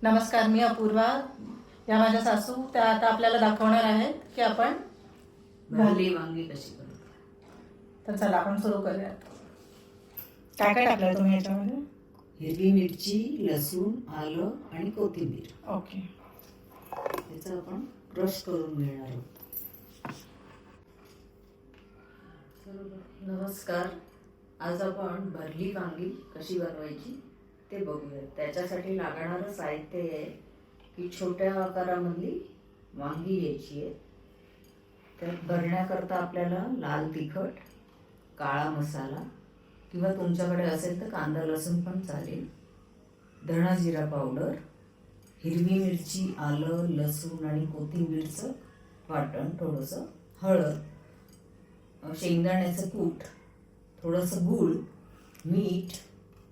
नमस्कार, मी अपूर्वा. या माझ्या सासू त्या आता आपल्याला दाखवणार आहेत की आपण भरली वांगी कशी करू. तर चला आपण सुरू करूयात. काय काय टाकलं तुम्ही याच्यामध्ये? हिरवी मिरची, लसूण, आलं आणि कोथिंबीर. ओके. त्याचं आपण क्रश करून घेणार आहोत. नमस्कार, आज आपण भरली वांगी कशी बनवायची ते बघूया. त्याच्यासाठी लागणारं साहित्य आहे की छोट्या आकारामधली वांगी घ्यायची आहे. त्यात भरण्याकरता आपल्याला लाल तिखट, काळा मसाला किंवा तुमच्याकडे असेल तर कांदा लसूण पण चालेल, धणा जिरा पावडर, हिरवी मिरची, आलं, लसूण आणि कोथिंबीरचं वाटण, थोडंसं हळद, शेंगदाण्याचं कूट, थोडंसं गूळ, मीठ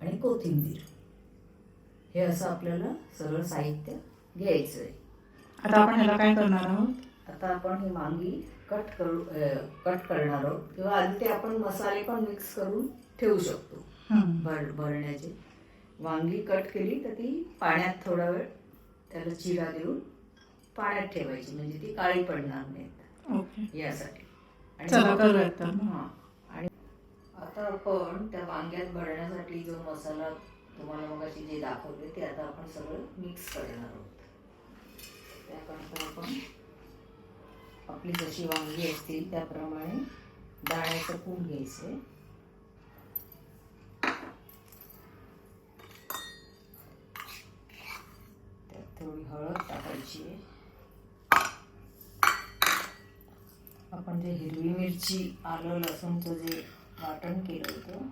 आणि कोथिंबीर. हे असं आपल्याला सगळं साहित्य घ्यायचं आहे. आता आपण ह्याला काय करणार आहोत? आता आपण ही वांगी कट करणार आहोत किंवा आधी ते आपण मसाले पण मिक्स करून ठेवू शकतो. भरण्याचे वांगी कट केली तर ती पाण्यात थोडा वेळ त्याला चिरा देऊन पाण्यात ठेवायची, म्हणजे ती काळी पडणार नाहीत. ओके. यासाठी चला करूयात. आणि आता आपण त्या वांग्यात भरण्यासाठी जो मसाला तुम्हाला मगाशी जे दाखवले ते आता आपण सगळं मिक्स करणार आहोत. त्याकरता आपण आपली जशी वांगी असतील त्याप्रमाणे दाण्याचं कूट घ्यायचं. त्यात थोडी हळद टाकायची आहे. आपण जे हिरवी मिरची, आलं, लसूणचं जे वाटण केलं होतं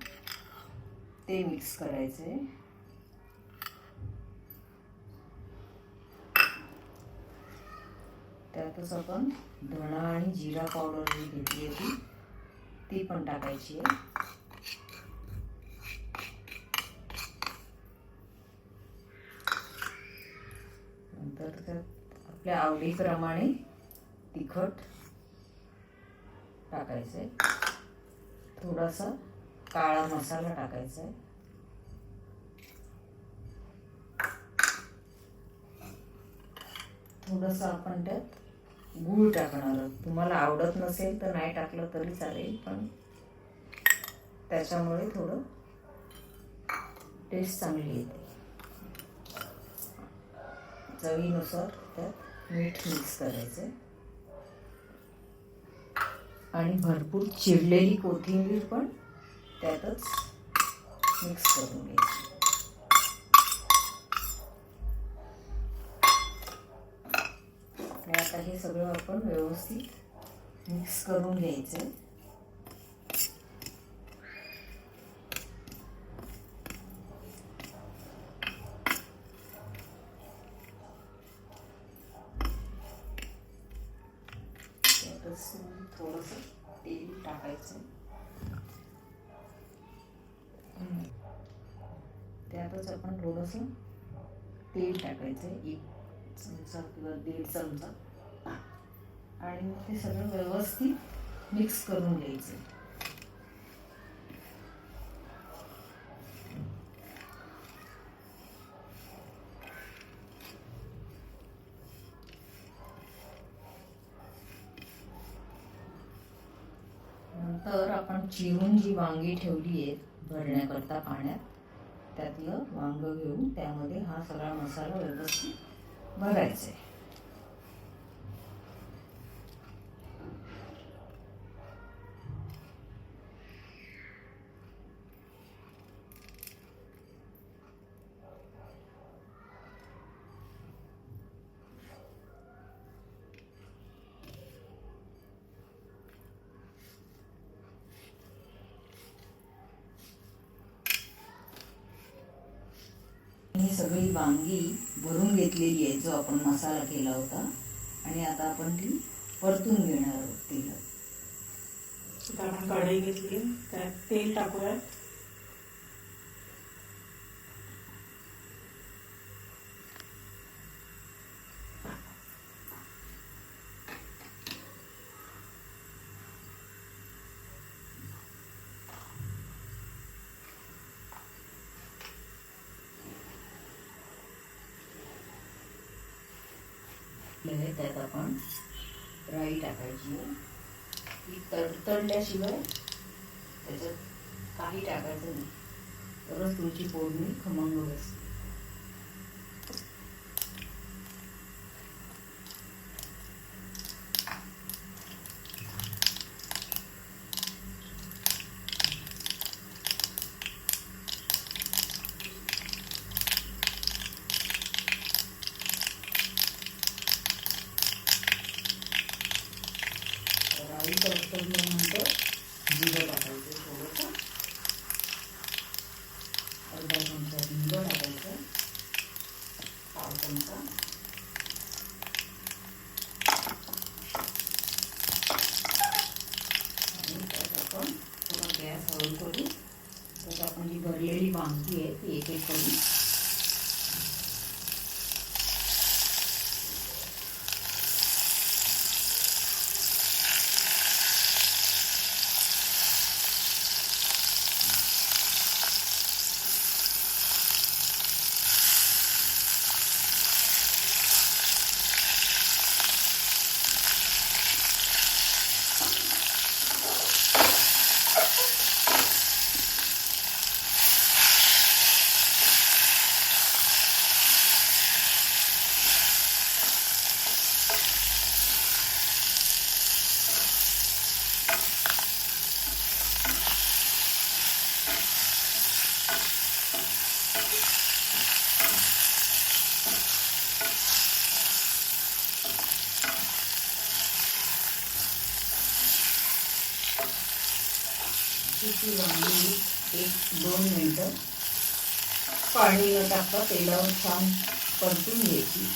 ते मिक्स करायचं आहे. त्यातच आपण धणा आणि जिरा पावडर जी घेतली होती ती पण टाकायची आहे. नंतर त्यात आपल्या आवडीप्रमाणे तिखट टाकायचं आहे, थोडासा काळा मसाला टाकायचा आहे, थोडंसं आपण त्यात गूळ टाकणार आहोत. तुम्हाला आवडत नसेल तर नाही टाकलं तरी चालेल, पण त्याच्यामुळे थोडं टेस्ट चांगली येते. चवीनुसार त्यात मीठ मिक्स करायचं आहे आणि भरपूर चिरलेली कोथिंबीर पण त्यातच मिक्स करून घ्यायची. आता हे सगळं आपण व्यवस्थित मिक्स करून घ्यायचं. त्यातच थोडंसं तेल टाकायचं. त्यातच आपण थोडंसं तेल टाकायचं, 1 चमचा किंवा 1.5 चमचा, आणि मग ते सगळं व्यवस्थित मिक्स करून घ्यायचं. नंतर आपण चिरून जी वांगी ठेवली आहेत भरण्याकरता पाण्यात, त्यातलं वांग घेऊन त्यामध्ये हा सगळा मसाला व्यवस्थित भरायचा आहे. ही सगळी वांगी भरून घेतलेली आहे, जो आपण मसाला केला होता, आणि आता आपण ती परतून घेणार आहोत तेलात. आपण कढई घेतली, त्यात तेल टाकूयात. फुटलेलं आहे त्यात आपण राई टाकायची आहे. ही तडतडल्याशिवाय त्याच्यात काही टाकायचं नाही, तरच तुमची फोडणी खमंग बसते. राई तडतडल्यानंतर जिरं टाकायचं थोडंसं, अर्धा चमचा हिंग टाकायचं, पाव चमचा, आणि त्यात आपण थोडा गॅस हळू करू. त्यात आपण जी भरलेली वांगी आहे ती एक एक करू. ती वांगी 1-2 मिनटं पाणी न टाकता तेलावर छान परतून घ्यायची.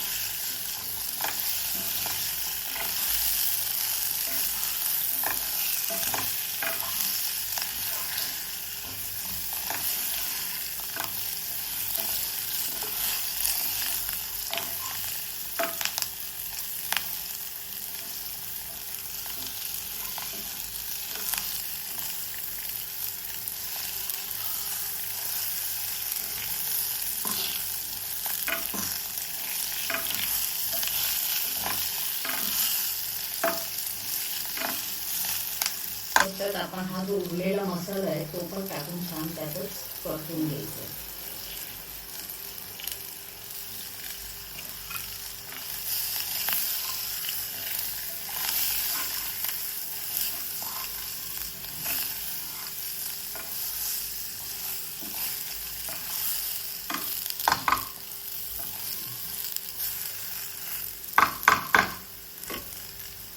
त्याच्यात आपण हा जो उरलेला मसाला आहे तो पण टाकून छान त्यातच परतून घ्यायचा.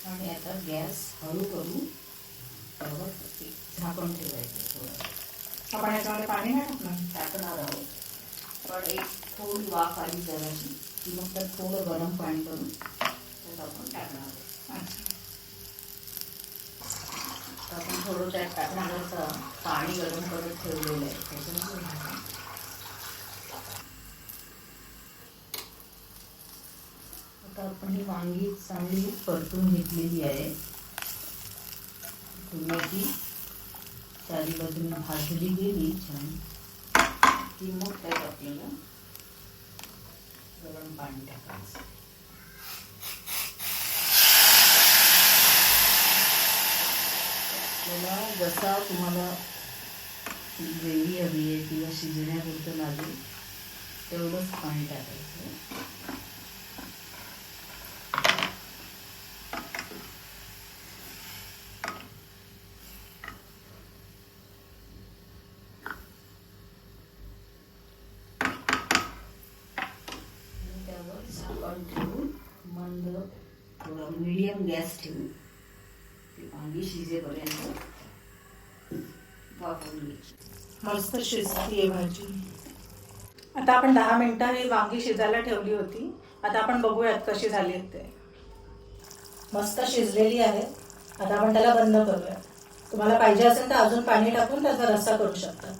आणि आता गॅस हळू करू, त्यावर झाकण ठेवायचं. थोडं आपण याच्यामध्ये पाणी नाही टाकणार आहोत, पण एक थोडी वाफ आली जराशी की मग त्यात थोडं गरम पाणी करून त्यात आपण टाकणार आहोत. आपण थोडं त्यात टाकण्याचं पाणी गरम करत ठेवलेलं आहे त्याच्यामुळे आता आपण ही वांगी चांगली परतून घेतलेली आहे. ती चारी बाजूने भाजली गेली छान की मग त्यात आपल्याला गरम पाणी टाकायचं. आपल्याला जसा तुम्हाला ग्रेव्ही हवी आहे किंवा शिजण्यापुरतं लागेल तेवढंच पाणी टाकायचं. झाकण ठेवून मंद थोडा मीडियम गॅस ठेवून ती वांगी शिजेपर्यंत वाफवून घ्यायची. मस्त शिजती आहे भाजी. आता आपण 10 मिनिटं ही वांगी शिजायला ठेवली होती. आता आपण बघूयात कशी झाली आहेत ते. मस्त शिजलेली आहे. आता आपण त्याला बंद करूया. तुम्हाला पाहिजे असेल तर अजून पाणी टाकून त्याचा रस्सा करू शकता.